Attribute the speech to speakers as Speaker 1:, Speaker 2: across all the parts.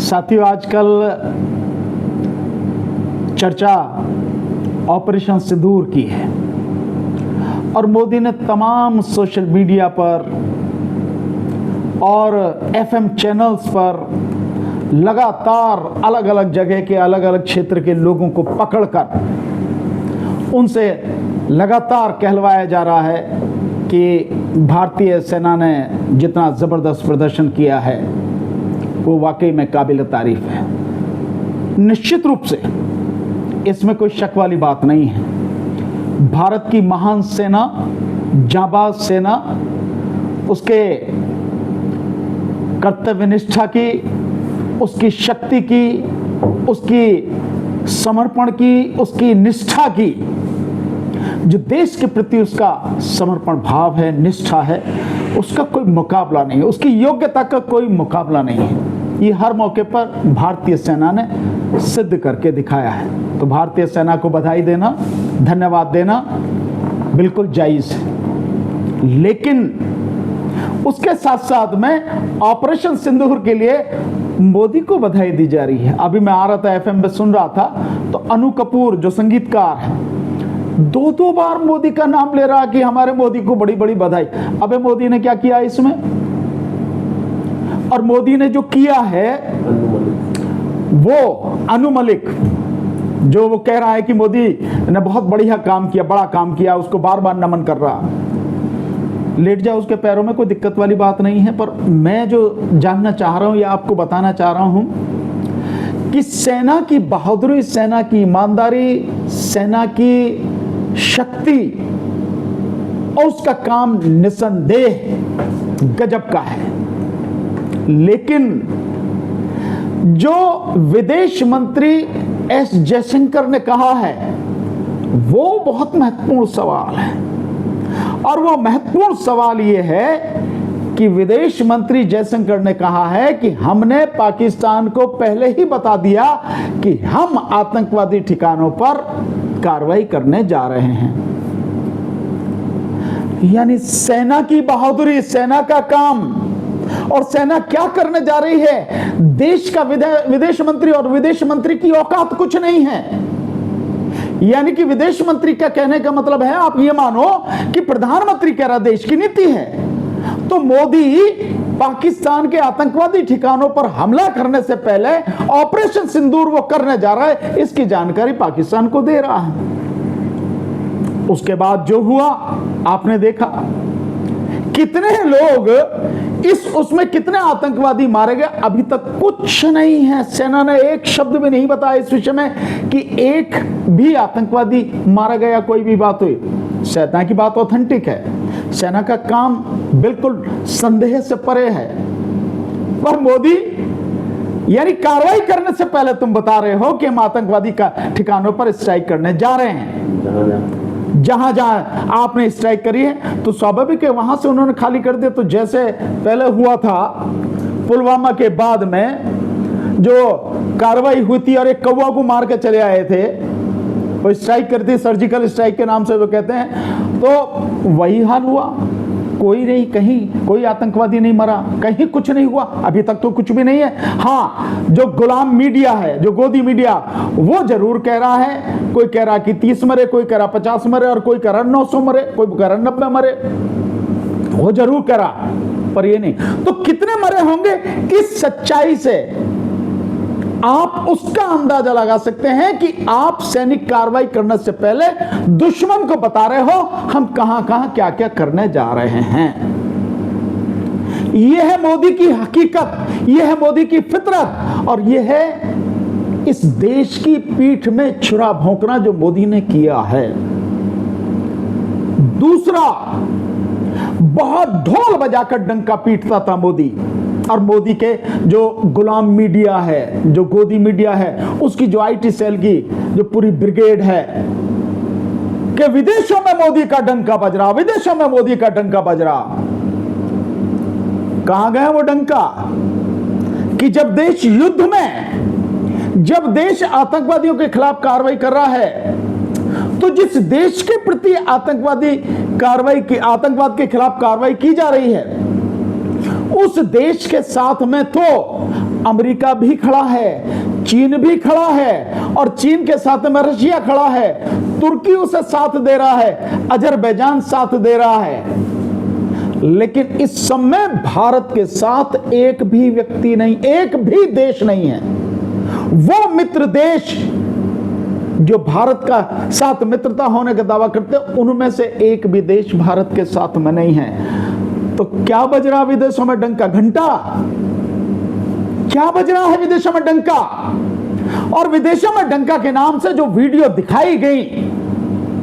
Speaker 1: साथियों, आजकल चर्चा ऑपरेशन सिंदूर की है और मोदी ने तमाम सोशल मीडिया पर और एफएम चैनल्स पर लगातार अलग अलग जगह के अलग अलग क्षेत्र के लोगों को पकड़कर उनसे लगातार कहलवाया जा रहा है कि भारतीय सेना ने जितना ज़बरदस्त प्रदर्शन किया है वो वाकई में काबिल तारीफ है। निश्चित रूप से इसमें कोई शक वाली बात नहीं है। भारत की महान सेना, जांबाज सेना, उसके कर्तव्यनिष्ठा की, उसकी शक्ति की, उसकी समर्पण की, उसकी निष्ठा की, जो देश के प्रति उसका समर्पण भाव है, निष्ठा है, उसका कोई मुकाबला नहीं है। उसकी योग्यता का कोई मुकाबला नहीं है। ये हर मौके पर भारतीय सेना ने सिद्ध करके दिखाया है। तो भारतीय सेना को बधाई देना, धन्यवाद देना बिल्कुल जायज़ है, लेकिन उसके साथ साथ में ऑपरेशन सिंदूर के लिए मोदी को बधाई दी जा रही है। अभी मैं आ रहा था, एफएम पे सुन रहा था, तो अनु कपूर जो संगीतकार है, दो बार मोदी का नाम ले रहा कि हमारे मोदी को बड़ी बड़ी बधाई। अबे मोदी ने क्या किया इसमें? और मोदी ने जो किया है वो अनु मलिक, जो वो कह रहा है कि मोदी ने बहुत बढ़िया काम किया, बड़ा काम किया, उसको बार बार नमन कर रहा। लेट जाओ उसके पैरों में, कोई दिक्कत वाली बात नहीं है। पर मैं जो जानना चाह रहा हूं या आपको बताना चाह रहा हूं कि सेना की बहादुरी, सेना की ईमानदारी, सेना की शक्ति और उसका काम निसंदेह गजब का है। लेकिन जो विदेश मंत्री एस जयशंकर ने कहा है वो बहुत महत्वपूर्ण सवाल है। और वो महत्वपूर्ण सवाल ये है कि विदेश मंत्री जयशंकर ने कहा है कि हमने पाकिस्तान को पहले ही बता दिया कि हम आतंकवादी ठिकानों पर कार्रवाई करने जा रहे हैं। यानी सेना की बहादुरी, सेना का काम, और सेना क्या करने जा रही है। देश का विदेश मंत्री, और विदेश मंत्री की औकात कुछ नहीं है। यानी कि विदेश मंत्री का कहने का मतलब है, आप ये मानो कि प्रधानमंत्री कह रहा देश की नीति है। तो मोदी पाकिस्तान के आतंकवादी ठिकानों पर हमला करने से पहले ऑपरेशन सिंदूर वो करने जा रहा है, इसकी जानकारी पाकिस्तान को दे रहा है। उसके बाद जो हुआ आपने देखा, कितने लोग उसमें कितने आतंकवादी मारे गए, अभी तक कुछ नहीं है। सेना ने एक शब्द भी नहीं बताया इस विषय में कि एक भी आतंकवादी मारा गया, कोई भी बात हुई। सेना की बात ऑथेंटिक है, सेना का काम बिल्कुल संदेह से परे है। पर मोदी यानी कार्रवाई करने से पहले तुम बता रहे हो कि हम आतंकवादी का ठिकानों पर स्ट्राइक करने जा रहे हैं। जहां जहां आपने स्ट्राइक करी है तो स्वाभाविक है वहां से उन्होंने खाली कर दिया। तो जैसे पहले हुआ था पुलवामा के बाद में जो कार्रवाई हुई थी और एक कौवा को मार के चले आए थे, वो स्ट्राइक करती, सर्जिकल स्ट्राइक के नाम से जो कहते हैं, तो वही हाल हुआ। कोई नहीं, कहीं कोई आतंकवादी नहीं मरा, कहीं कुछ नहीं हुआ, अभी तक तो कुछ भी नहीं है। हाँ, जो गुलाम मीडिया है, जो गोदी मीडिया, वो जरूर कह रहा है, कोई कह रहा कि 30 मरे, कोई कह रहा 50 मरे, और कोई कह रहा 900 मरे, कोई कह रहा 90 मरे, वो जरूर कह रहा, पर ये नहीं। तो कितने मरे होंगे, इस सच्चाई से आप उसका अंदाजा लगा सकते हैं कि आप सैनिक कार्रवाई करने से पहले दुश्मन को बता रहे हो हम कहां कहां क्या क्या करने जा रहे हैं। यह है मोदी की हकीकत, यह है मोदी की फितरत, और यह है इस देश की पीठ में छुरा भोंकना जो मोदी ने किया है। दूसरा, बहुत ढोल बजाकर डंका पीटता था मोदी, और मोदी के जो गुलाम मीडिया है, जो गोदी मीडिया है, उसकी जो आईटी सेल की जो पूरी ब्रिगेड है, कि विदेशों में मोदी का डंका बज रहा, विदेशों में मोदी का डंका बज रहा। कहां गए वो डंका कि जब देश युद्ध में, जब देश आतंकवादियों के खिलाफ कार्रवाई कर रहा है, तो जिस देश के प्रति आतंकवादी कार्रवाई की, आतंकवाद के खिलाफ कार्रवाई की जा रही है, उस देश के साथ में तो अमेरिका भी खड़ा है, चीन भी खड़ा है, और चीन के साथ में रशिया खड़ा है, तुर्की उसे साथ दे रहा है, अजरबैजान साथ दे रहा है। लेकिन इस समय भारत के साथ एक भी व्यक्ति नहीं, एक भी देश नहीं है। वो मित्र देश जो भारत का साथ मित्रता होने का दावा करते हैं, उनमें से एक भी देश भारत के साथ में नहीं है। तो क्या बज रहा विदेशों में डंका? घंटा क्या बज रहा है विदेशों में डंका? और विदेशों में डंका के नाम से जो वीडियो दिखाई गई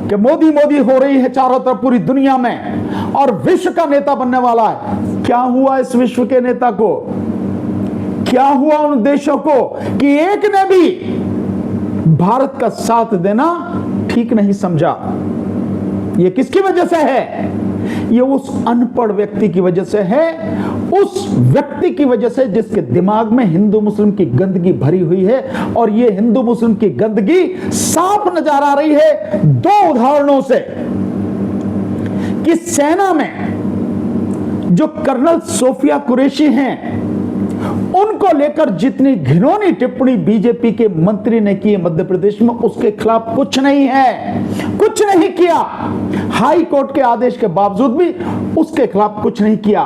Speaker 1: कि मोदी मोदी हो रही है चारों तरफ पूरी दुनिया में और विश्व का नेता बनने वाला है, क्या हुआ इस विश्व के नेता को? क्या हुआ उन देशों को कि एक ने भी भारत का साथ देना ठीक नहीं समझा? ये किसकी वजह से है? ये उस अनपढ़ व्यक्ति की वजह से है, उस व्यक्ति की वजह से जिसके दिमाग में हिंदू मुस्लिम की गंदगी भरी हुई है। और ये हिंदू मुस्लिम की गंदगी साफ नजर आ रही है दो उदाहरणों से कि सेना में जो कर्नल सोफिया कुरैशी हैं, उनको लेकर जितनी घिनौनी टिप्पणी बीजेपी के मंत्री ने की मध्य प्रदेश में, उसके खिलाफ कुछ नहीं है, कुछ नहीं किया। हाई कोर्ट के आदेश के बावजूद भी उसके खिलाफ कुछ नहीं किया।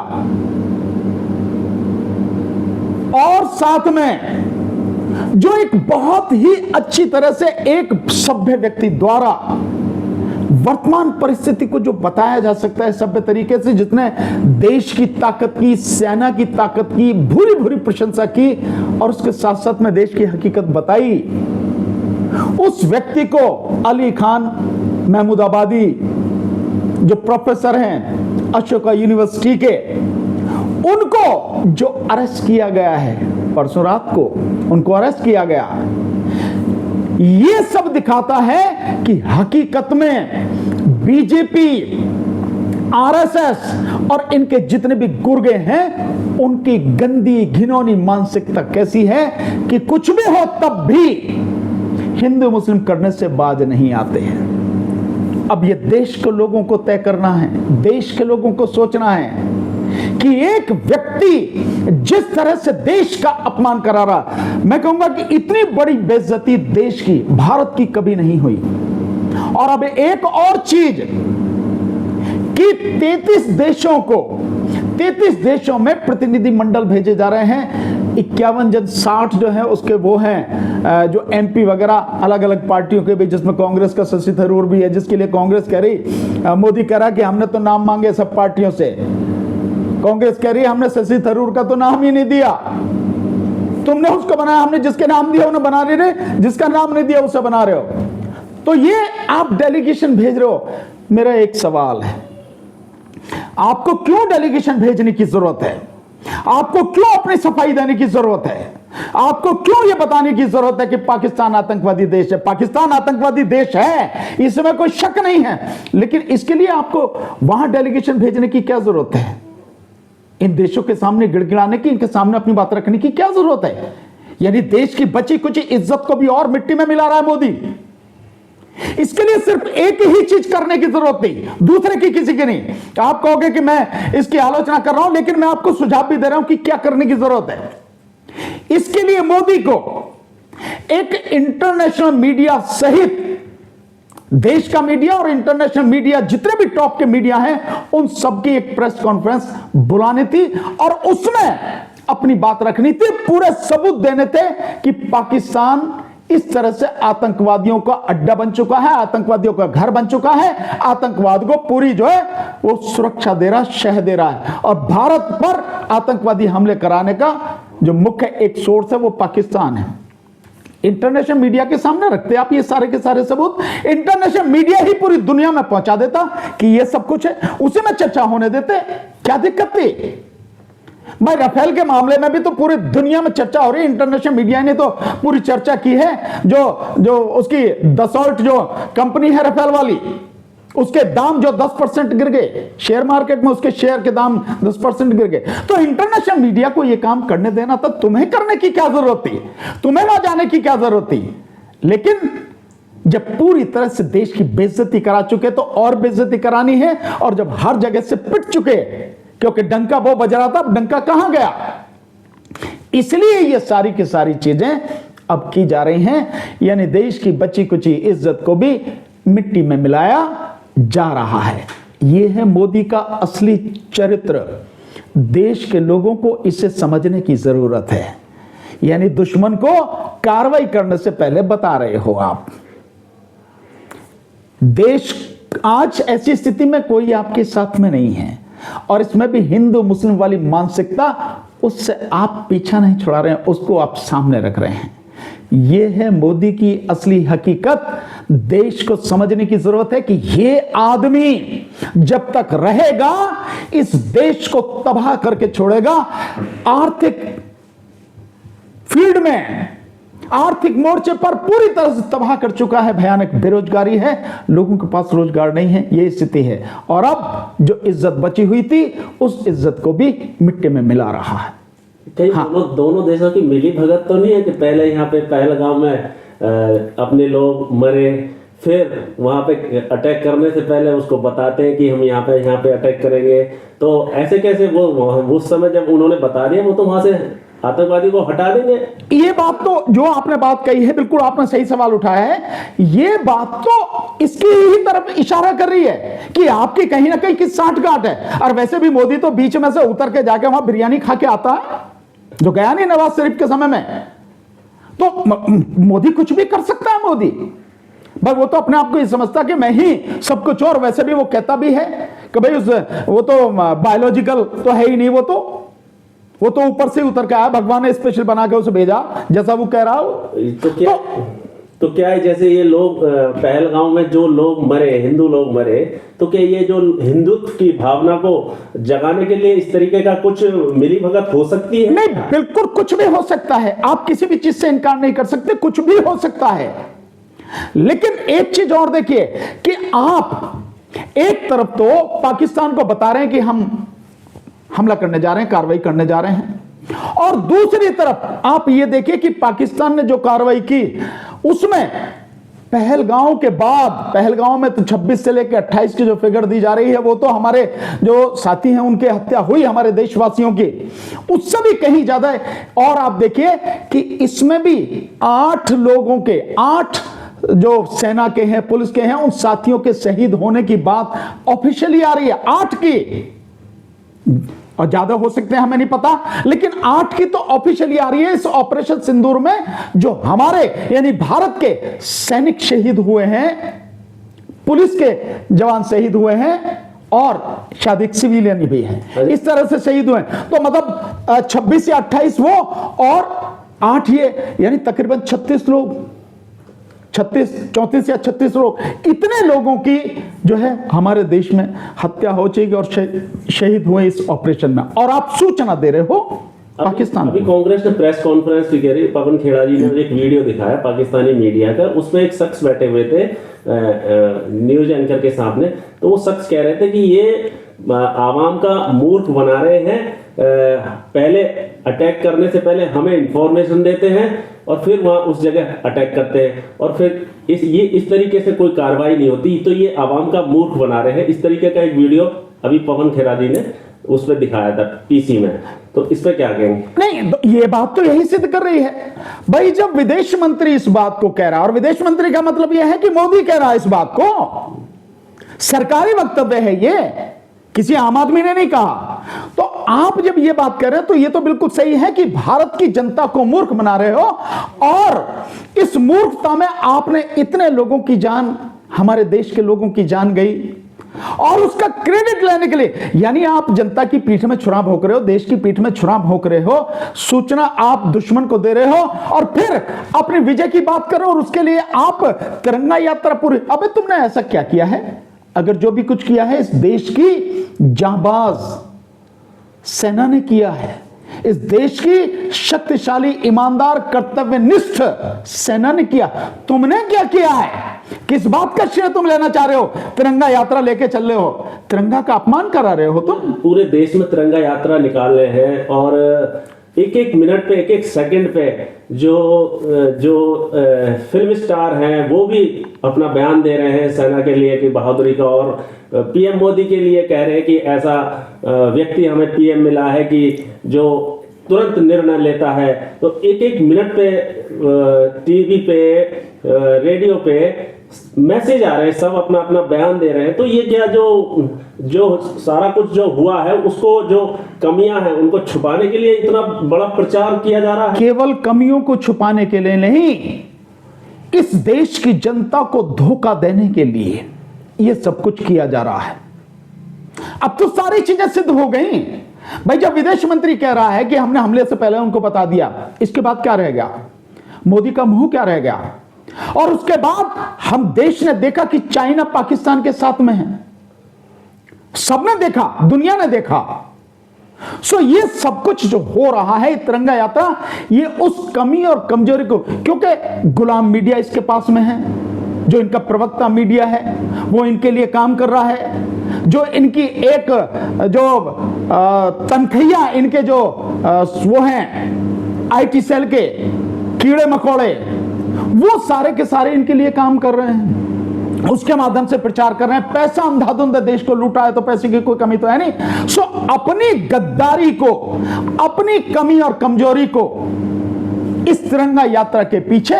Speaker 1: और साथ में जो एक बहुत ही अच्छी तरह से एक सभ्य व्यक्ति द्वारा वर्तमान परिस्थिति को जो बताया जा सकता है सभ्य तरीके से, जिसने देश की ताकत की, सेना की ताकत की भूरी भूरी प्रशंसा की और उसके साथ साथ में देश की हकीकत बताई, उस व्यक्ति को अली खान महमूदाबादी जो प्रोफेसर हैं अशोका यूनिवर्सिटी के, उनको जो अरेस्ट किया गया है परसों रात को, उनको अरेस्ट किया गया, ये सब दिखाता है कि हकीकत में बीजेपी, आरएसएस और इनके जितने भी गुर्गे हैं, उनकी गंदी घिनौनी मानसिकता कैसी है कि कुछ भी हो तब भी हिंदू मुस्लिम करने से बाज नहीं आते हैं। अब ये देश के लोगों को तय करना है, देश के लोगों को सोचना है कि एक व्यक्ति जिस तरह से देश का अपमान करा रहा, मैं कहूंगा कि इतनी बड़ी बेइज्जती देश की, भारत की कभी नहीं हुई। और अब एक और चीज कि 33 देशों को, 33 देशों में प्रतिनिधि मंडल भेजे जा रहे हैं। 51 जन 60 जो है उसके वो हैं जो एमपी वगैरह अलग अलग पार्टियों के भी, जिसमें कांग्रेस का शशि थरूर भी है, जिसके लिए कांग्रेस कह रही, मोदी कह रहा कि हमने तो नाम मांगे सब पार्टियों से। कांग्रेस कह रही है हमने शशि थरूर का तो नाम ही नहीं दिया, तुमने उसको बनाया, हमने जिसके नाम दिया उन्हें बना रहे, जिसका नाम नहीं दिया उसे बना रहे हो। तो ये आप डेलीगेशन भेज रहे हो। मेरा एक सवाल है, आपको क्यों डेलीगेशन भेजने की जरूरत है? आपको क्यों अपनी सफाई देने की जरूरत है? आपको क्यों यह बताने की जरूरत है कि पाकिस्तान आतंकवादी देश है? पाकिस्तान आतंकवादी देश है, इसमें कोई शक नहीं है, लेकिन इसके लिए आपको वहां डेलीगेशन भेजने की क्या जरूरत है? इन देशों के सामने गिड़गिड़ाने की, इनके सामने अपनी बात रखने की क्या जरूरत है? यानी देश की बची कुछ इज्जत को भी और मिट्टी में मिला रहा है मोदी। इसके लिए सिर्फ एक ही चीज करने की जरूरत नहीं, दूसरे की किसी की नहीं। आप कहोगे कि मैं इसकी आलोचना कर रहा हूं, लेकिन मैं आपको सुझाव भी दे रहा हूं कि क्या करने की जरूरत है। इसके लिए मोदी को एक इंटरनेशनल मीडिया सहित देश का मीडिया और इंटरनेशनल मीडिया, जितने भी टॉप के मीडिया हैं, उन सबकी एक प्रेस कॉन्फ्रेंस बुलानी थी और उसमें अपनी बात रखनी थी, पूरे सबूत देने थे कि पाकिस्तान इस तरह से आतंकवादियों का अड्डा बन चुका है, आतंकवादियों का घर बन चुका है, आतंकवाद को पूरी जो है वो सुरक्षा दे रहा, शह दे रहा है। और भारत पर आतंकवादी हमले कराने का जो मुख्य एक सोर्स है वो पाकिस्तान है। इंटरनेशनल मीडिया के सामने रखते आप ये सारे के सारे सबूत, इंटरनेशनल मीडिया ही पूरी दुनिया में पहुंचा देता कि ये सब कुछ है, उसी में चर्चा होने देते, क्या दिक्कत थी भाई? राफेल के मामले में भी तो पूरी दुनिया में चर्चा हो रही है, इंटरनेशनल मीडिया ने तो पूरी चर्चा की है। जो उसकी दसॉल्ट जो कंपनी है राफेल वाली, उसके दाम जो 10% गिर गए, शेयर मार्केट में उसके शेयर के दाम 10% गिर गए। तो इंटरनेशनल मीडिया को यह काम करने देना था, तुम्हें करने की क्या जरूरत थी? तुम्हें वहां जाने की क्या जरूरत थी? लेकिन जब पूरी तरह से देश की बेइज्जती करा चुके तो और बेइज्जती करानी है, और जब हर जगह से पिट चुके, क्योंकि डंका वो बज रहा था, डंका कहां गया? इसलिए ये सारी की सारी चीजें अब की जा रही हैं, यानी देश की बची कुची इज्जत को भी मिट्टी में मिलाया जा रहा है। ये है मोदी का असली चरित्र। देश के लोगों को इसे समझने की जरूरत है। यानी दुश्मन को कार्रवाई करने से पहले बता रहे हो आप। देश आज ऐसी स्थिति में कोई आपके साथ में नहीं है, और इसमें भी हिंदू मुस्लिम वाली मानसिकता, उससे आप पीछा नहीं छुड़ा रहे हैं, उसको आप सामने रख रहे हैं। यह है मोदी की असली हकीकत। देश को समझने की जरूरत है कि यह आदमी जब तक रहेगा इस देश को तबाह करके छोड़ेगा। आर्थिक फील्ड में, आर्थिक मोर्चे पर पूरी तरह से तबाह कर चुका है। भयानक बेरोजगारी है, लोगों के पास रोजगार नहीं है, यह स्थिति है। और अब जो इज्जत बची हुई थी उस इज्जत को भी मिट्टी में मिला रहा है।
Speaker 2: दोनों देशों की मिली भगत तो नहीं है कि पहले यहाँ पे पहलगाम में अपने लोग मरे, फिर वहां पे अटैक करने से पहले उसको बताते हैं कि हम यहाँ पे अटैक करेंगे। तो ऐसे कैसे वो उस समय जब उन्होंने बता दिया वो तो वहां से आतंकवादी को हटा देंगे।
Speaker 1: ये बात तो जो आपने बात कही है, बिल्कुल आपने सही सवाल उठाया है। ये बात तो इसकी ही तरफ इशारा कर रही है कि आपकी कहीं ना कहीं किस साठगांठ है। और वैसे भी मोदी तो बीच में से उतर के जाके वहां बिरयानी खा के आता है, जो गया नहीं नवाज शरीफ के समय में। तो मोदी कुछ भी कर सकता है। मोदी भाई वो तो अपने आप को ये समझता कि मैं ही सब कुछ, और वैसे भी वो कहता भी है कि भाई वो तो बायोलॉजिकल तो है ही नहीं, वो तो ऊपर से उतर के आया, भगवान ने स्पेशल बना के उसे भेजा, जैसा वो कह रहा हो।
Speaker 2: तो क्या है, जैसे ये लोग पहलगाम में जो लोग मरे, हिंदू लोग मरे, तो क्या ये जो हिंदुत्व की भावना को जगाने के लिए इस तरीके का कुछ मिली भगत हो सकती है?
Speaker 1: नहीं, बिल्कुल कुछ भी हो सकता है। आप किसी भी चीज से इनकार नहीं कर सकते, कुछ भी हो सकता है। लेकिन एक चीज और देखिए कि आप एक तरफ तो पाकिस्तान को बता रहे हैं कि हम हमला करने जा रहे हैं, कार्रवाई करने जा रहे हैं, और दूसरी तरफ आप ये देखिए कि पाकिस्तान ने जो कार्रवाई की उसमें पहलगांव के बाद, पहलगांव में तो 26 से लेकर 28 की जो फिगर दी जा रही है वो तो हमारे जो साथी हैं उनके हत्या हुई, हमारे देशवासियों की, उससे भी कहीं ज्यादा है। और आप देखिए कि इसमें भी 8 लोगों के, 8 जो सेना के हैं, पुलिस के हैं, उन साथियों के शहीद होने की बात ऑफिशियली आ रही है। 8 की, और ज्यादा हो सकते हैं हमें नहीं पता, लेकिन 8 की तो ऑफिशियली आ रही है। इस ऑपरेशन सिंदूर में जो हमारे यानी भारत के सैनिक शहीद हुए हैं, पुलिस के जवान शहीद हुए हैं, और शायद एक सिविलियन भी है, इस तरह से शहीद हुए हैं। तो मतलब 26 या 28 वो, और 8 ये, यानी तकरीबन 36 लोग, 34 या 36 लोग, इतने लोगों की जो है हमारे देश में हत्या हो चुकी और शहीद हुए इस ऑपरेशन में। और आप सूचना दे रहे हो पाकिस्तान।
Speaker 2: अभी कांग्रेस ने प्रेस कॉन्फ्रेंस भी करी, पवन खेड़ा जी ने एक वीडियो दिखाया पाकिस्तानी मीडिया का, उसमें एक शख्स बैठे हुए थे न्यूज एंकर के सामने। तो वो शख्स कह रहे थे कि ये आवाम का मूर्ख बना रहे हैं, पहले अटैक करने से पहले हमें इंफॉर्मेशन देते हैं और फिर वहां उस जगह अटैक करते हैं, और फिर इस तरीके से कोई कार्रवाई नहीं होती, तो ये आवाम का मूर्ख बना रहे हैं। इस तरीके का एक वीडियो अभी पवन खेड़ा जी ने उस पर दिखाया था पीसी में। तो इस पर क्या कहेंगे?
Speaker 1: नहीं, तो ये बात तो यही सिद्ध कर रही है भाई, जब विदेश मंत्री इस बात को कह रहा है, और विदेश मंत्री का मतलब यह है कि मोदी कह रहा है इस बात को, सरकारी वक्तव्य है ये, किसी आम आदमी ने नहीं कहा। तो आप जब ये बात कर रहे हैं तो ये तो बिल्कुल सही है कि भारत की जनता को मूर्ख बना रहे हो, और इस मूर्खता में आपने इतने लोगों की जान, हमारे देश के लोगों की जान गई, और उसका क्रेडिट लेने के लिए, यानी आप जनता की पीठ में छुरा भोंक रहे हो, देश की पीठ में छुरा भोंक रहे हो, सूचना आप दुश्मन को दे रहे हो, और फिर अपनी विजय की बात करो, और उसके लिए आप तिरंगा यात्रा पूरी। अबे तुमने ऐसा क्या किया है? अगर जो भी कुछ किया है इस देश की जांबाज सेना ने किया है, इस देश की शक्तिशाली, ईमानदार, कर्तव्यनिष्ठ सेना ने किया। तुमने क्या किया है? किस बात का श्रेय तुम लेना चाह रहे हो? तिरंगा यात्रा लेके चल रहे हो, तिरंगा का अपमान करा रहे हो तुम।
Speaker 2: पूरे देश में तिरंगा यात्रा निकाल रहे हैं, और एक एक मिनट पे, एक एक सेकंड पे जो फिल्म स्टार हैं वो भी अपना बयान दे रहे हैं सेना के लिए कि बहादुरी का, और पीएम मोदी के लिए कह रहे हैं कि ऐसा व्यक्ति हमें पीएम मिला है कि जो तुरंत निर्णय लेता है। तो एक एक मिनट पे टीवी पे, रेडियो पे मैसेज आ रहे हैं, सब अपना अपना बयान दे रहे हैं। तो ये क्या जो सारा कुछ जो हुआ है, उसको जो कमियां हैं उनको छुपाने के लिए इतना बड़ा प्रचार किया जा रहा है।
Speaker 1: केवल कमियों को छुपाने के लिए नहीं, इस देश की जनता को धोखा देने के लिए यह सब कुछ किया जा रहा है। अब तो सारी चीजें सिद्ध हो गई भाई। जब विदेश मंत्री कह रहा है कि हमने हमले से पहले उनको बता दिया, इसके बाद क्या रह गया? मोदी का मुंह क्या रह गया? और उसके बाद हम देश ने देखा कि चाइना पाकिस्तान के साथ में है, सबने देखा, दुनिया ने देखा। सो ये सब कुछ जो हो रहा है, तिरंगा यात्रा, ये उस कमी और कमजोरी को, क्योंकि गुलाम मीडिया इसके पास में है, जो इनका प्रवक्ता मीडिया है वो इनके लिए काम कर रहा है, जो इनकी एक जो तनखैया इनके जो वो हैं आईटी सेल के कीड़े मकोड़े, वो सारे के सारे इनके लिए काम कर रहे हैं, उसके माध्यम से प्रचार कर रहे हैं। पैसा अंधाधुंध देश को लूटा है, तो पैसे की कोई कमी तो है नहीं। सो अपनी गद्दारी को, अपनी कमी और कमजोरी को इस तिरंगा यात्रा के पीछे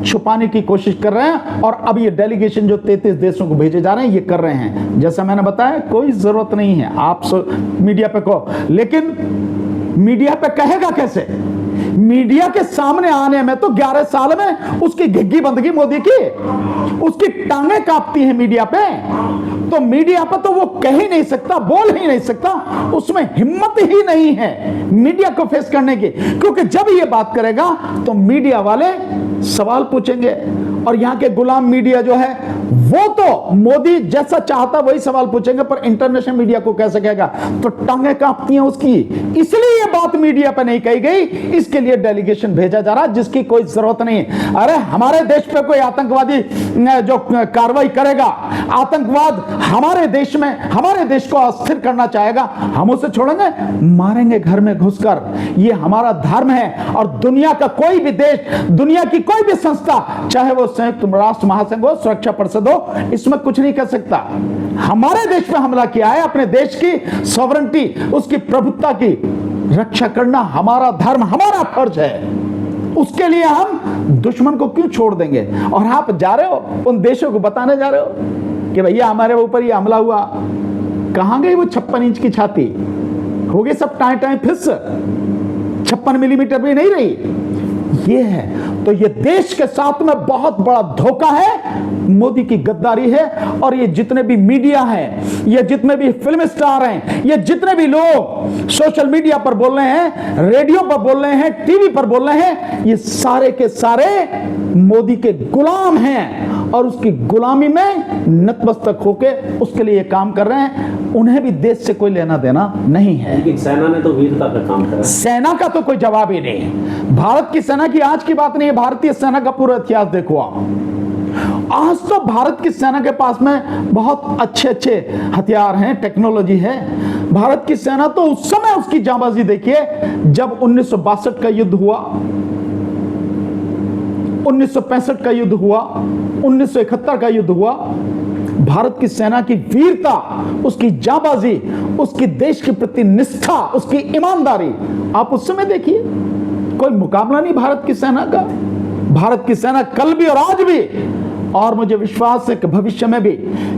Speaker 1: छुपाने की कोशिश कर रहे हैं। और अब ये डेलीगेशन जो 33 देशों को भेजे जा रहे हैं, ये कर रहे हैं। जैसा मैंने बताया, कोई जरूरत नहीं है आप मीडिया पे कहो, लेकिन मीडिया पे कहेगा कैसे? मीडिया के सामने आने में तो 11 साल में उसकी घिग्गी बंदगी मोदी की, उसकी टांगे कांपती हैं मीडिया पे। तो मीडिया पे तो वो कह ही नहीं सकता, बोल ही नहीं सकता, उसमें हिम्मत ही नहीं है मीडिया को फेस करने की। क्योंकि जब ये बात करेगा तो मीडिया वाले सवाल पूछेंगे, और यहां के गुलाम मीडिया जो है वो तो मोदी जैसा चाहता वही सवाल पूछेंगे, पर इंटरनेशनल मीडिया को कैसे कहेगा? तो टांगे कांपती हैं उसकी। इसलिए ये बात मीडिया पे नहीं कही गई, इसके लिए डेलीगेशन भेजा जा रहा है जिसकी कोई जरूरत नहीं। अरे हमारे देश पे कोई आतंकवादी जो कार्रवाई करेगा, आतंकवाद हमारे देश में, हमारे देश को अस्थिर करना चाहेगा, हम उसे छोड़ेंगे? मारेंगे घर में घुसकर। ये हमारा धर्म है। और दुनिया का कोई भी देश, दुनिया की कोई भी संस्था, चाहे वो संयुक्त राष्ट्र महासंघ हो, सुरक्षा परिषद हो, इसमें कुछ नहीं कर सकता। हमारे देश पे हमला किया है, अपने देश की सॉवरेंटी, उसकी प्रभुत्ता की रक्षा करना हमारा धर्म, हमारा फर्ज है। उसके लिए हम दुश्मन को क्यों छोड़ देंगे? और आप जा रहे हो उन देशों को बताने जा रहे हो कि भैया हमारे ऊपर ये हमला हुआ। कहां गई वो 56 इंच की छाती? हो गए सब टाइम टाइम फिस, 56 मिलीमीटर भी नहीं रही। ये है, तो ये देश के साथ में बहुत बड़ा धोखा है, मोदी की गद्दारी है। और ये जितने भी मीडिया हैं, ये जितने भी फिल्म स्टार हैं, ये जितने भी लोग सोशल मीडिया पर बोल रहे हैं, रेडियो पर बोल रहे हैं, टीवी पर बोल रहे हैं, ये सारे के सारे मोदी के गुलाम हैं और उसकी गुलामी में नतमस्तक होके उसके लिए काम कर रहे हैं। उन्हें भी देश से कोई लेना देना नहीं है।
Speaker 2: लेकिन सेना ने तो वीरता का काम करा।
Speaker 1: सेना का तो कोई जवाब ही नहीं। भारत की सेना की आज की बात नहीं है, भारतीय सेना का पूरा इतिहास देखो आप। आज तो भारत की सेना के पास में बहुत अच्छे अच्छे हथियार हैं, टेक्नोलॉजी है। भारत की सेना तो उस समय उसकी जांबाजी देखिए, जब 1962 का युद्ध हुआ, 1965 का युद्ध हुआ, 1971 का युद्ध हुआ। भारत की सेना की वीरता, उसकी जांबाजी, उसकी देश के प्रति निष्ठा, उसकी ईमानदारी, आप उस समय देखिए, कोई मुकाबला नहीं भारत की सेना का। भारत की सेना कल भी और आज भी, और मुझे विश्वास है कि भविष्य में भी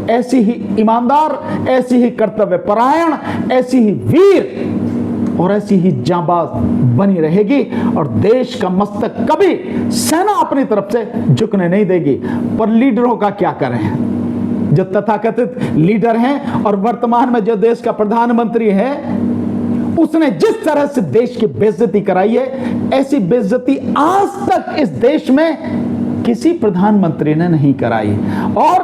Speaker 1: ऐसी ही ईमानदार, ऐसी ही कर्तव्य परायण, ऐसी ही वीर और ऐसी ही जांबाज बनी रहेगी। और देश का मस्तक कभी सेना अपनी तरफ से झुकने नहीं देगी। पर लीडरों का क्या करें? जो तथाकथित लीडर हैं और वर्तमान में जो देश का प्रधानमंत्री है, उसने जिस तरह से देश की बेइज्जती कराई है, ऐसी बेइज्जती आज तक इस देश में किसी प्रधानमंत्री ने नहीं कराई। और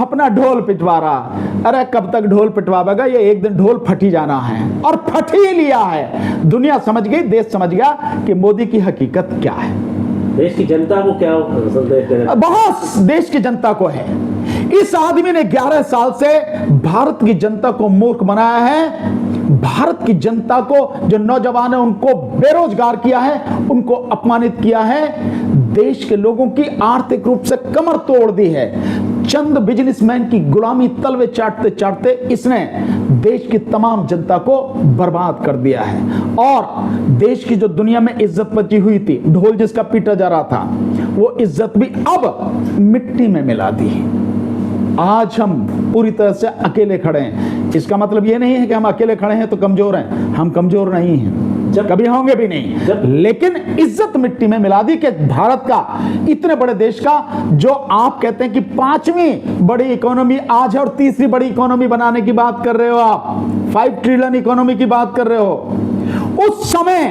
Speaker 1: अपना ढोल पिटवा रहा। अरे कब तक ढोल पिटवाएगा? ये एक दिन ढोल फटी जाना है, और फट ही लिया है। दुनिया समझ गई, देश समझ गया कि मोदी की हकीकत क्या है।
Speaker 2: देश की जनता को क्या संदेश देना?
Speaker 1: बहुत देश की जनता को है। इस आदमी ने 11 साल से भारत की जनता को मूर्ख बनाया है। भारत की जनता को, जो नौजवान है, उनको बेरोजगार किया है, उनको अपमानित किया है, देश के लोगों की आर्थिक रूप से कमर तोड़ दी है। चंद बिजनेसमैन की गुलामी तलवे चाटते चाटते इसने देश की तमाम जनता को बर्बाद कर दिया है। और देश की जो दुनिया में इज्जत बची हुई थी, ढोल जिसका पीटा जा रहा था, वो इज्जत भी अब मिट्टी में मिला दी है। आज हम पूरी तरह से अकेले खड़े हैं। इसका मतलब ये नहीं है कि हम अकेले खड़े हैं तो कमजोर हैं, हम कमजोर नहीं हैं, कभी होंगे भी नहीं। लेकिन इज्जत मिट्टी में मिला दी कि भारत का, इतने बड़े देश का, जो आप कहते हैं कि 5वीं बड़ी इकोनॉमी आज है और 3री बड़ी इकोनॉमी बनाने की बात कर रहे हो, आप 5 ट्रिलियन इकोनॉमी की बात कर रहे हो। उस समय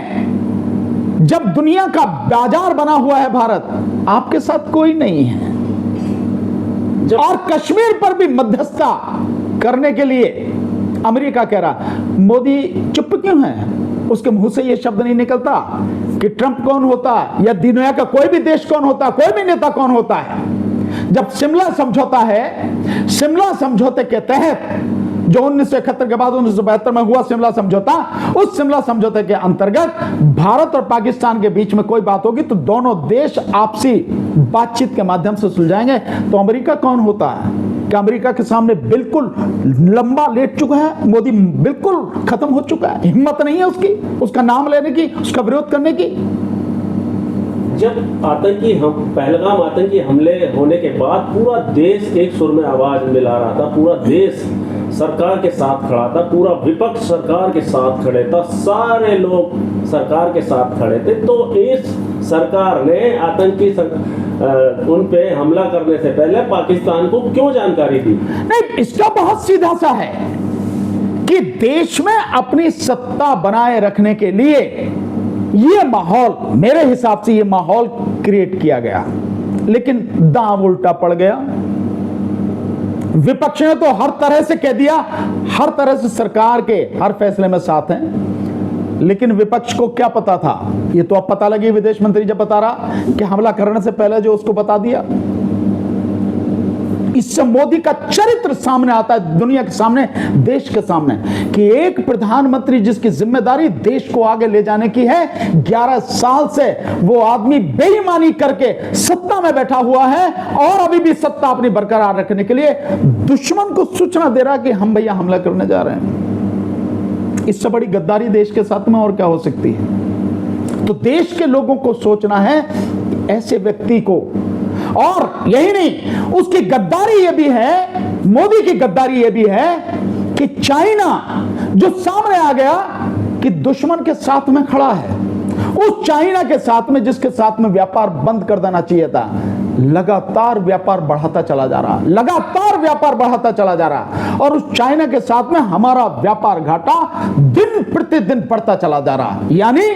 Speaker 1: जब दुनिया का बाजार बना हुआ है भारत, आपके साथ कोई नहीं है। और कश्मीर पर भी मध्यस्थता करने के लिए अमेरिका कह रहा, मोदी चुप क्यों है? उसके मुंह से यह शब्द नहीं निकलता कि ट्रंप कौन होता है या दुनिया का कोई भी देश कौन होता है, कोई भी नेता कौन होता है। जब शिमला समझौता है, शिमला समझौते के तहत जो 1971 के बाद 1972 में हुआ शिमला समझौता, उस शिमला समझौते के अंतर्गत भारत और पाकिस्तान के बीच में कोई बात होगी तो दोनों देश आपसी बातचीत के माध्यम से सुलझाएंगे। तो अमेरिका कौन होता है कि अमेरिका के सामने बिल्कुल लंबा लेट चुका है, मोदी बिल्कुल खत्म हो चुका है, हिम्मत नहीं है उसकी, उसका नाम लेने की, उसका विरोध करने की।
Speaker 2: जब पहलगाम आतंकी हमले होने के बाद पूरा देश एक सुर में आवाज मिला रहा था, पूरा देश सरकार के साथ खड़ा था, पूरा विपक्ष सरकार के साथ खड़े था, सारे लोग सरकार के साथ खड़े थे। तो इस सरकार ने आतंकी उन पे हमला करने से पहले पाकिस्तान को क्यों जानकारी दी?
Speaker 1: नहीं, इसका बहुत सीधा सा है कि देश में अपनी सत्ता बनाए रखने के लिए ये माहौल, मेरे हिसाब से ये माहौल क्रिएट किया गया, लेकिन दांव उल्टा पड़ गया। विपक्ष ने तो हर तरह से कह दिया, हर तरह से सरकार के हर फैसले में साथ हैं, लेकिन विपक्ष को क्या पता था? ये तो अब पता लगी, विदेश मंत्री जब बता रहा कि हमला करने से पहले जो उसको बता दिया। इससे मोदी का चरित्र सामने आता है, दुनिया के सामने, देश के सामने, कि एक प्रधानमंत्री जिसकी जिम्मेदारी देश को आगे ले जाने की है, 11 साल से वो आदमी बेईमानी करके सत्ता में बैठा हुआ है और अभी भी सत्ता अपनी बरकरार रखने के लिए दुश्मन को सूचना दे रहा कि हम भैया हमला करने जा रहे हैं। इससे बड़ी गद्दारी देश के साथ में और क्या हो सकती है? तो देश के लोगों को सोचना है ऐसे व्यक्ति को, और यही नहीं, उसकी गद्दारी यह भी है, मोदी की गद्दारी यह भी है कि चाइना जो सामने आ गया कि दुश्मन के साथ में खड़ा है, उस चाइना के साथ में जिसके साथ में व्यापार बंद कर देना चाहिए था, लगातार व्यापार बढ़ाता चला जा रहा, लगातार व्यापार बढ़ाता चला जा रहा, और उस चाइना के साथ में हमारा व्यापार घाटा दिन प्रतिदिन बढ़ता चला जा रहा। यानी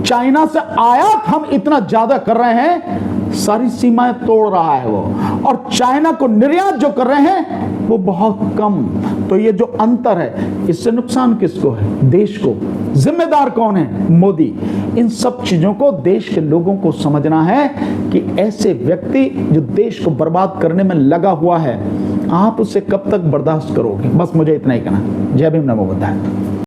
Speaker 1: चाइना से आयात हम इतना ज्यादा कर रहे हैं, सारी सीमाएं तोड़ रहा है वो, और चाइना को निर्यात जो कर रहे हैं वो बहुत कम। तो ये जो अंतर है, इससे नुकसान किसको है? देश को। जिम्मेदार कौन है? मोदी। इन सब चीजों को देश के लोगों को समझना है कि ऐसे व्यक्ति जो देश को बर्बाद करने में लगा हुआ है, आप उसे कब तक बर्दाश्त करोगे? बस मुझे इतना ही कहना। जय भीम, नमो बुद्धाय।